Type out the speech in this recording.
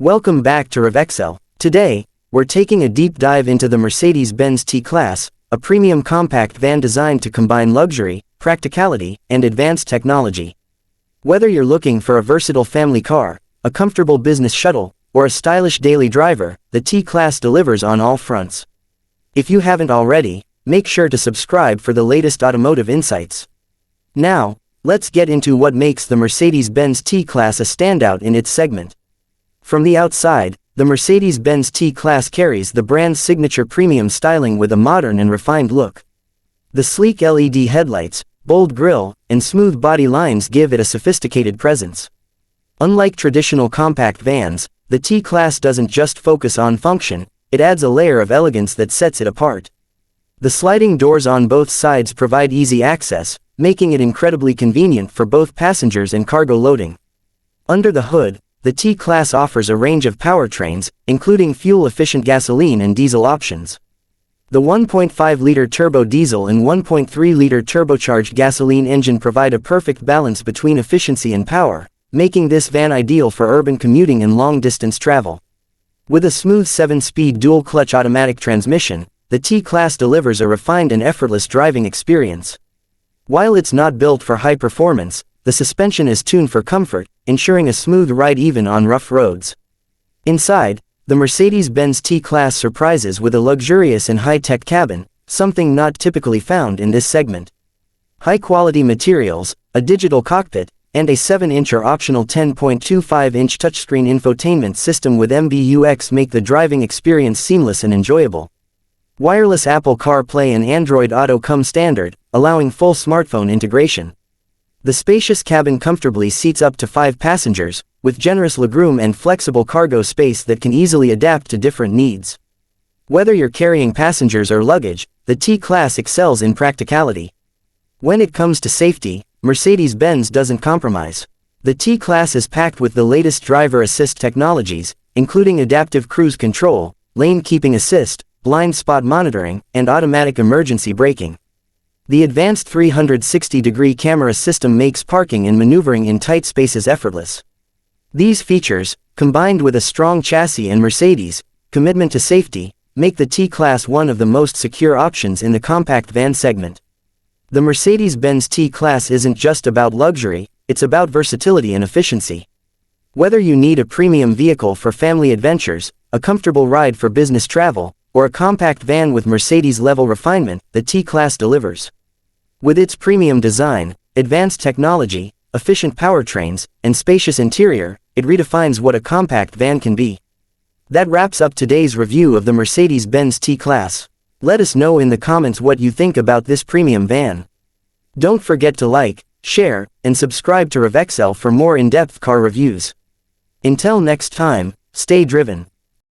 Welcome back to RevExcel. Today, we're taking a deep dive into the Mercedes-Benz T-Class, a premium compact van designed to combine luxury, practicality, and advanced technology. Whether you're looking for a versatile family car, a comfortable business shuttle, or a stylish daily driver, the T-Class delivers on all fronts. If you haven't already, make sure to subscribe for the latest automotive insights. Now, let's get into what makes the Mercedes-Benz T-Class a standout in its segment. From the outside, the Mercedes-Benz T-Class carries the brand's signature premium styling with a modern and refined look. The sleek LED headlights, bold grille, and smooth body lines give it a sophisticated presence. Unlike traditional compact vans, the T-Class doesn't just focus on function, it adds a layer of elegance that sets it apart. The sliding doors on both sides provide easy access, making it incredibly convenient for both passengers and cargo loading. Under the hood, the T-Class offers a range of powertrains, including fuel-efficient gasoline and diesel options. The 1.5-liter turbo diesel and 1.3-liter turbocharged gasoline engine provide a perfect balance between efficiency and power, making this van ideal for urban commuting and long-distance travel. With a smooth 7-speed dual-clutch automatic transmission, the T-Class delivers a refined and effortless driving experience. While it's not built for high performance, the suspension is tuned for comfort, ensuring a smooth ride even on rough roads. Inside, the Mercedes-Benz T-Class surprises with a luxurious and high-tech cabin, something not typically found in this segment. High-quality materials, a digital cockpit, and a 7-inch or optional 10.25-inch touchscreen infotainment system with MBUX make the driving experience seamless and enjoyable. Wireless Apple CarPlay and Android Auto come standard, allowing full smartphone integration. The spacious cabin comfortably seats up to 5 passengers, with generous legroom and flexible cargo space that can easily adapt to different needs. Whether you're carrying passengers or luggage, the T-Class excels in practicality. When it comes to safety, Mercedes-Benz doesn't compromise. The T-Class is packed with the latest driver assist technologies, including adaptive cruise control, lane keeping assist, blind spot monitoring, and automatic emergency braking. The advanced 360-degree camera system makes parking and maneuvering in tight spaces effortless. These features, combined with a strong chassis and Mercedes' commitment to safety, make the T-Class one of the most secure options in the compact van segment. The Mercedes-Benz T-Class isn't just about luxury, it's about versatility and efficiency. Whether you need a premium vehicle for family adventures, a comfortable ride for business travel, or a compact van with Mercedes-level refinement, the T-Class delivers. With its premium design, advanced technology, efficient powertrains, and spacious interior, it redefines what a compact van can be. That wraps up today's review of the Mercedes-Benz T-Class. Let us know in the comments what you think about this premium van. Don't forget to like, share, and subscribe to RevExcel for more in-depth car reviews. Until next time, stay driven.